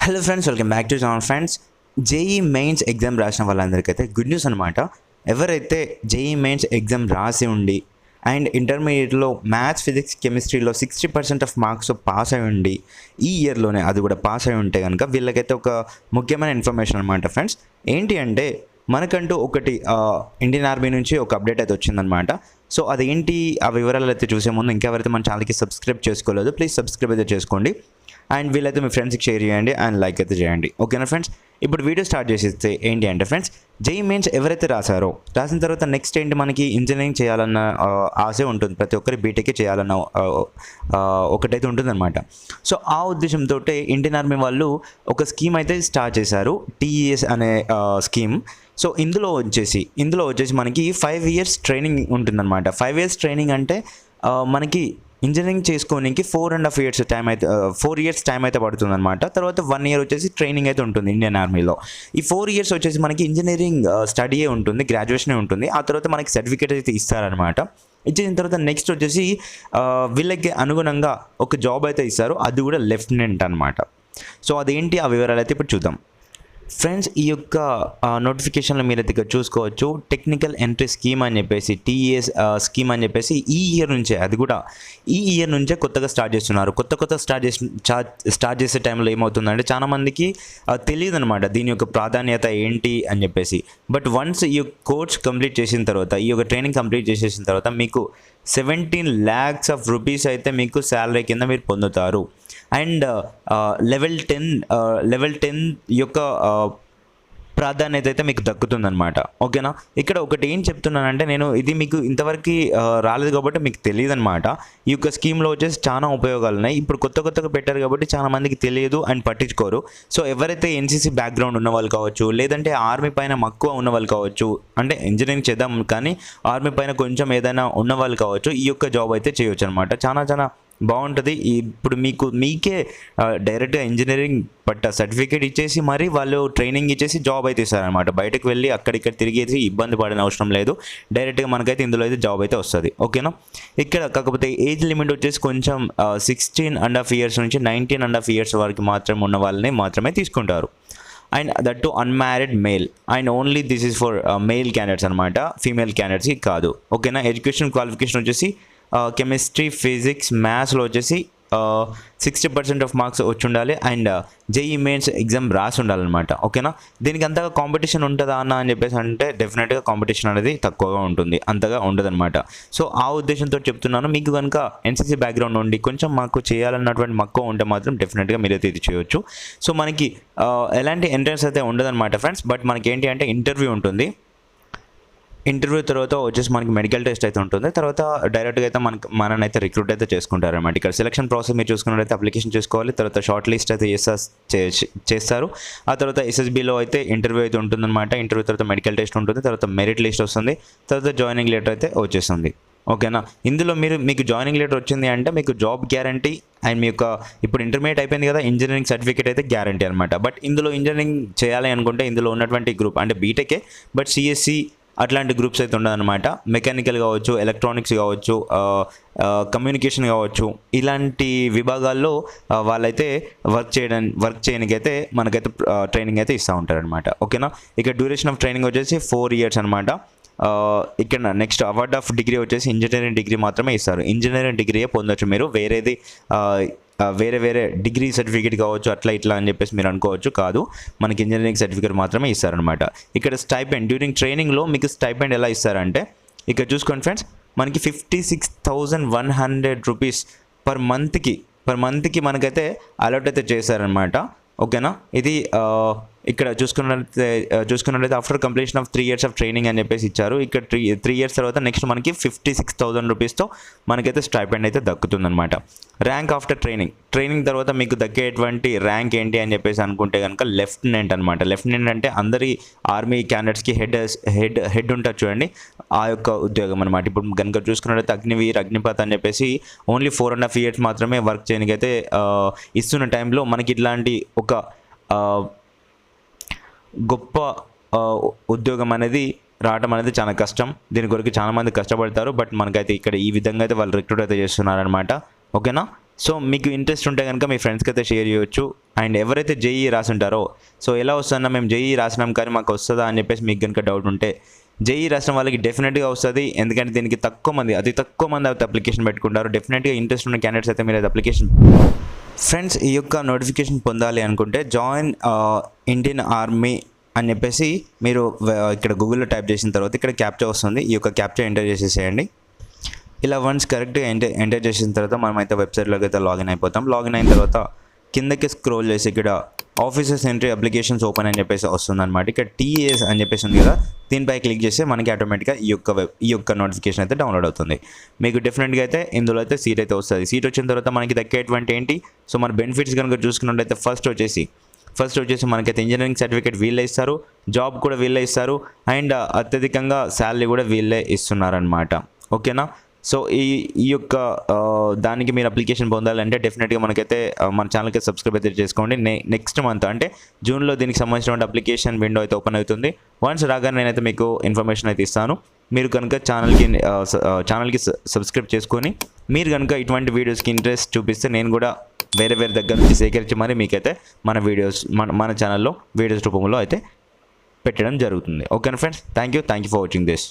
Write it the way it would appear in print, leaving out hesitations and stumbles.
Hello friends, welcome back to channel. Friends, JEE mains exam రాసిన వాళ్ళందరికైతే good news అనమాట. ఎవరైతే JEE mains exam రాసి ఉండి అండ్ ఇంటర్మీడియట్లో మ్యాథ్స్, ఫిజిక్స్, కెమిస్ట్రీలో 60% ఆఫ్ మార్క్స్ పాస్ అయి ఉండి ఈ ఇయర్లోనే అది కూడా పాస్ అయి ఉంటే కనుక వీళ్ళకైతే ఒక ముఖ్యమైన ఇన్ఫర్మేషన్ అనమాట. ఫ్రెండ్స్, ఏంటి అంటే మనకంటూ ఒకటి ఇండియన్ ఆర్మీ నుంచి ఒక అప్డేట్ అయితే వచ్చిందనమాట. సో అదేంటి ఆ వివరాలు అయితే చూసే ముందు ఇంకెవరైతే మన ఛానల్కి సబ్స్క్రైబ్ చేసుకోలేదు, ప్లీజ్ సబ్స్క్రైబ్ అయితే చేసుకోండి. అండ్ వీళ్ళైతే మీ ఫ్రెండ్స్కి షేర్ చేయండి అండ్ లైక్ అయితే చేయండి. ఓకేనా ఫ్రెండ్స్, ఇప్పుడు వీడియో స్టార్ట్ చేసేస్తే ఏంటి అంటే ఫ్రెండ్స్, జేఈ మెయిన్స్ ఎవరైతే రాసిన తర్వాత నెక్స్ట్ ఏంటి, మనకి ఇంజనీరింగ్ చేయాలన్న ఆశ ఉంటుంది. ప్రతి ఒక్కరి బీటెక్ చేయాలన్న ఒకటైతే ఉంటుందన్నమాట. సో ఆ ఉద్దేశంతో ఇండియన్ ఆర్మీ వాళ్ళు ఒక స్కీమ్ అయితే స్టార్ట్ చేశారు, టీఈఎస్ అనే స్కీమ్. సో ఇందులో వచ్చేసి మనకి 5 years ట్రైనింగ్ ఉంటుందన్నమాట. 5 years ట్రైనింగ్ అంటే మనకి ఇంజనీరింగ్ చేసుకోనికి 4.5 years టైం అయితే 4 years టైం అయితే పడుతుందన్నమాట. తర్వాత 1 year వచ్చేసి ట్రైనింగ్ అయితే ఉంటుంది ఇండియన్ ఆర్మీలో. ఈ 4 years వచ్చేసి మనకి ఇంజనీరింగ్ స్టడీయే ఉంటుంది, గ్రాడ్యుయేషనే ఉంటుంది. ఆ తర్వాత మనకి సర్టిఫికేట్ అయితే ఇస్తారనమాట. ఇచ్చిన తర్వాత నెక్స్ట్ వచ్చేసి వీళ్ళకి అనుగుణంగా ఒక జాబ్ అయితే ఇస్తారు, అది కూడా లెఫ్టినెంట్ అనమాట. సో అదేంటి ఆ వివరాలు అయితే ఇప్పుడు చూద్దాం. ఫ్రెండ్స్, ఈ యొక్క నోటిఫికేషన్లో మీరైతే ఇక్కడ చూసుకోవచ్చు, టెక్నికల్ ఎంట్రీ స్కీమ్ అని చెప్పేసి, టీఈఎస్ స్కీమ్ అని చెప్పేసి ఈ ఇయర్ నుంచే కొత్తగా స్టార్ట్ చేస్తున్నారు. స్టార్ట్ చేసే టైంలో ఏమవుతుందంటే చాలామందికి తెలియదు అనమాట దీని యొక్క ప్రాధాన్యత ఏంటి అని చెప్పేసి. బట్ వన్స్ ఈ కోర్స్ కంప్లీట్ చేసిన తర్వాత, ఈ యొక్క ట్రైనింగ్ కంప్లీట్ చేసేసిన తర్వాత మీకు 17 lakhs of rupees అయితే మీకు శాలరీ కింద మీరు పొందుతారు. అండ్ లెవెల్ 10 యొక్క ప్రాధాన్యత అయితే మీకు దక్కుతుందనమాట. ఓకేనా, ఇక్కడ ఒకటి ఏం చెప్తున్నానంటే, నేను ఇది మీకు ఇంతవరకు రాలేదు కాబట్టి మీకు తెలియదు అనమాట. ఈ యొక్క స్కీమ్లో వచ్చేసి చాలా ఉపయోగాలు ఉన్నాయి. ఇప్పుడు కొత్తగా పెట్టారు కాబట్టి చాలా మందికి తెలియదు అండ్ పట్టించుకోరు. సో ఎవరైతే ఎన్సీసీ బ్యాక్గ్రౌండ్ ఉన్న వాళ్ళు కావచ్చు, లేదంటే ఆర్మీ పైన మక్కువ ఉన్న వాళ్ళు కావచ్చు, అంటే ఇంజనీరింగ్ చేద్దాం కానీ ఆర్మీ పైన కొంచెం ఏదైనా ఉన్న వాళ్ళు కావచ్చు, ఈ యొక్క జాబ్ అయితే చేయొచ్చు అనమాట. చాలా బాగుంటుంది. ఇప్పుడు మీకే డైరెక్ట్గా ఇంజనీరింగ్ సర్టిఫికేట్ ఇచ్చేసి మరి వాళ్ళు ట్రైనింగ్ ఇచ్చేసి జాబ్ అయితే ఇస్తారనమాట. బయటకు వెళ్ళి అక్కడిక్కడ తిరిగేసి ఇబ్బంది పడిన అవసరం లేదు. డైరెక్ట్గా మనకైతే ఇందులో అయితే జాబ్ అయితే వస్తుంది. ఓకేనా, ఇక్కడ కాకపోతే ఏజ్ లిమిట్ వచ్చేసి కొంచెం 16.5 years నుంచి 19.5 years వరకు మాత్రం ఉన్న వాళ్ళని మాత్రమే తీసుకుంటారు. And that to unmarried male and only this is for male candidates అనమాట, ఫీమేల్ క్యాండిడేట్స్కి కాదు. ఓకేనా, ఎడ్యుకేషన్ క్వాలిఫికేషన్ వచ్చేసి కెమిస్ట్రీ, ఫిజిక్స్, మ్యాథ్స్లో వచ్చేసి 60% ఆఫ్ మార్క్స్ వచ్చి ఉండాలి. అండ్ జేఈ మెయిన్స్ ఎగ్జామ్ రాసి ఉండాలన్నమాట. ఓకేనా, దీనికి అంతగా కాంపిటీషన్ ఉంటుందా అని చెప్పేసి అంటే డెఫినెట్గా కాంపిటీషన్ అనేది తక్కువగా ఉంటుంది, అంతగా ఉండదన్నమాట. సో ఆ ఉద్దేశంతో చెప్తున్నాను. మీకు కనుక ఎన్సీసీ బ్యాక్గ్రౌండ్ ఉండి కొంచెం మాకు చేయాలన్నటువంటి మక్కువ ఉంటే మాత్రం డెఫినెట్గా మీరైతే ఇది చేయొచ్చు. సో మనకి ఎలాంటి ఎంట్రన్స్ అయితే ఉండదన్నమాట ఫ్రెండ్స్. బట్ మనకి ఏంటి అంటే ఇంటర్వ్యూ ఉంటుంది. ఇంటర్వ్యూ తర్వాత వచ్చేసి మనకి మెడికల్ టెస్ట్ అయితే ఉంటుంది. తర్వాత డైరెక్ట్గా అయితే మననైతే రిక్రూట్ అయితే చేసుకుంటారన్నమాట. ఇక్కడ సెలక్షన్ ప్రాసెస్ మీరు చూసుకున్నట్లయితే అప్లికేషన్ చేసుకోవాలి, తర్వాత షార్ట్ లిస్ట్ అయితే చేస్తారు. ఆ తర్వాత ఎస్ఎస్బీలో అయితే ఇంటర్వ్యూ అయితే ఉంటుందన్నమాట. ఇంటర్వ్యూ తర్వాత మెడికల్ టెస్ట్ ఉంటుంది, తర్వాత మెరిట్ లిస్ట్ వస్తుంది, తర్వాత జాయినింగ్ లెటర్ అయితే వచ్చేస్తుంది. ఓకేనా, ఇందులో మీకు జాయినింగ్ లెటర్ వచ్చింది అంటే మీకు జాబ్ గ్యారంటీ అండ్ మీ యొక్క ఇప్పుడు ఇంటర్మీడియట్ అయిపోయింది కదా, ఇంజనీరింగ్ సర్టిఫికేట్ అయితే గ్యారంటీ అనమాట. బట్ ఇందులో ఇంజనీరింగ్ చేయాలి అనుకుంటే ఇందులో ఉన్నటువంటి గ్రూప్ అంటే బీటెకే, బట్ సిఎస్సి అట్లాంటి గ్రూప్స్ అయితే ఉండదన్నమాట. మెకానికల్ కావచ్చు, ఎలక్ట్రానిక్స్ కావచ్చు, కమ్యూనికేషన్ కావచ్చు, ఇలాంటి విభాగాల్లో వాళ్ళైతే వర్క్ చేయడానికి అయితే మనకైతే ట్రైనింగ్ అయితే ఇస్తూ ఉంటారనమాట. ఓకేనా, ఇక డ్యూరేషన్ ఆఫ్ ట్రైనింగ్ వచ్చేసి 4 years అనమాట. ఇక్కడ నెక్స్ట్ అవార్డ్ ఆఫ్ డిగ్రీ వచ్చేసి ఇంజనీరింగ్ డిగ్రీ మాత్రమే ఇస్తారు. ఇంజనీరింగ్ డిగ్రీయే పొందొచ్చు మీరు, వేరే డిగ్రీ సర్టిఫికేట్ కావచ్చు అట్లా ఇట్లా అని చెప్పేసి మీరు అనుకోవచ్చు. కాదు, మనకి ఇంజనీరింగ్ సర్టిఫికేట్ మాత్రమే ఇస్తారనమాట. ఇక్కడ స్టైపెండ్ డ్యూరింగ్ ట్రైనింగ్లో మీకు స్టైపెండ్ ఎలా ఇస్తారంటే ఇక్కడ చూసుకోండి ఫ్రెండ్స్, మనకి 56,100 rupees పర్ మంత్కి మనకైతే అలాట్ అయితే చేశారనమాట. ఓకేనా, ఇది ఇక్కడ చూసుకున్నట్లయితే after completion of 3 years of training అని చెప్పేసి ఇచ్చారు. ఇక్కడ 3 years తర్వాత నెక్స్ట్ మనకి 56,000 rupeesతో మనకైతే స్టైపెండ్ అయితే దక్కుతుందన్నమాట. ర్యాంక్ ఆఫ్టర్ ట్రైనింగ్ తర్వాత మీకు దక్కేటువంటి ర్యాంక్ ఏంటి అని చెప్పేసి అనుకుంటే కనుక లెఫ్టినెంట్ అనమాట. లెఫ్టినెంట్ అంటే అందరి ఆర్మీ క్యాండిడేట్స్కి హెడ్ ఉంటుంది చూడండి, ఆ యొక్క ఉద్యోగం అనమాట. ఇప్పుడు కనుక చూసుకున్నట్లయితే అగ్నివీర్, అగ్నిపథ్ అని చెప్పేసి ఓన్లీ 4.5 years మాత్రమే వర్క్ చేయడానికి అయితే ఇస్తున్న టైంలో మనకి ఇట్లాంటి ఒక గొప్ప ఉద్యోగం అనేది రావడం అనేది చాలా కష్టం. దీని కొరకు చాలామంది కష్టపడతారు. బట్ మనకైతే ఇక్కడ ఈ విధంగా అయితే వాళ్ళు రిక్రూట్ అయితే చేస్తున్నారనమాట. ఓకేనా, సో మీకు ఇంట్రెస్ట్ ఉంటే కనుక మీ ఫ్రెండ్స్కి అయితే షేర్ చేయొచ్చు. అండ్ ఎవరైతే జేఈ రాసి ఉంటారో సో ఎలా వస్తుందన్నా మేము జేఈ రాసినాం కానీ మాకు వస్తుందా అని చెప్పేసి మీకు కనుక డౌట్ ఉంటే జేఈ రాసిన వాళ్ళకి డెఫినెట్గా వస్తుంది. ఎందుకంటే దీనికి అతి తక్కువ మంది అయితే అప్లికేషన్ పెట్టుకుంటారు. డెఫినెట్గా ఇంట్రెస్ట్ ఉన్న క్యాండిడేట్స్ అయితే మీరు అప్లికేషన్ ఫ్రెండ్స్ ఈ యొక్క నోటిఫికేషన్ పొందాలి అనుకుంటే జాయిన్ ఇండియన్ ఆర్మీ అని చెప్పేసి మీరు ఇక్కడ గూగుల్లో టైప్ చేసిన తర్వాత ఇక్కడ క్యాప్చా వస్తుంది. ఈ యొక్క క్యాప్చా ఎంటర్ చేసేసేయండి. ఇలా వన్స్ కరెక్ట్గా ఎంటర్ చేసిన తర్వాత మనం అయితే వెబ్సైట్లోకి అయితే లాగిన్ అయిపోతాం. లాగిన్ అయిన తర్వాత కిందకి స్క్రోల్ చేసి ఇక్కడ ఆఫీసర్స్ ఎంట్రీ అప్లికేషన్స్ ఓపెన్ అని చెప్పేసి వస్తుందన్నమాట. ఇక్కడ టీఏఎస్ అని చెప్పేసి ఉంది కదా, దీనిపై క్లిక్ చేస్తే మనకి ఆటోమేటిక్గా ఈ యొక్క నోటిఫికేషన్ అయితే డౌన్లోడ్ అవుతుంది. మీకు డెఫినెట్గా అయితే ఇందులో అయితే సీట్ అయితే వస్తుంది. సీట్ వచ్చిన తర్వాత మనకి దక్కేటువంటి ఏంటి, సో మన బెనిఫిట్స్ కనుక చూసుకున్నట్టయితే ఫస్ట్ వచ్చేసి మనకైతే ఇంజనీరింగ్ సర్టిఫికేట్ వీళ్ళే ఇస్తారు, జాబ్ కూడా వీళ్ళే ఇస్తారు, అండ్ అత్యధికంగా శాలరీ కూడా వీళ్ళే ఇస్తున్నారనమాట. ఓకేనా. సో ఈ యొక్క దానికి మీరు అప్లికేషన్ పొందాలంటే డెఫినెట్గా మనకైతే మన ఛానల్కి సబ్స్క్రైబ్ అయితే చేసుకోండి. నెక్స్ట్ మంత్ అంటే జూన్లో దీనికి సంబంధించిన అప్లికేషన్ విండో అయితే ఓపెన్ అవుతుంది. వన్స్ రాగానే నేనైతే మీకు ఇన్ఫర్మేషన్ అయితే ఇస్తాను. మీరు కనుక ఛానల్కి సబ్స్క్రైబ్ చేసుకొని మీరు కనుక ఇటువంటి వీడియోస్కి ఇంట్రెస్ట్ చూపిస్తే నేను కూడా వేరే దగ్గర నుంచి సేకరించి మరి మీకైతే మన ఛానల్లో వీడియోస్ రూపంలో అయితే పెట్టడం జరుగుతుంది. ఓకేనా friends, thank you for watching this.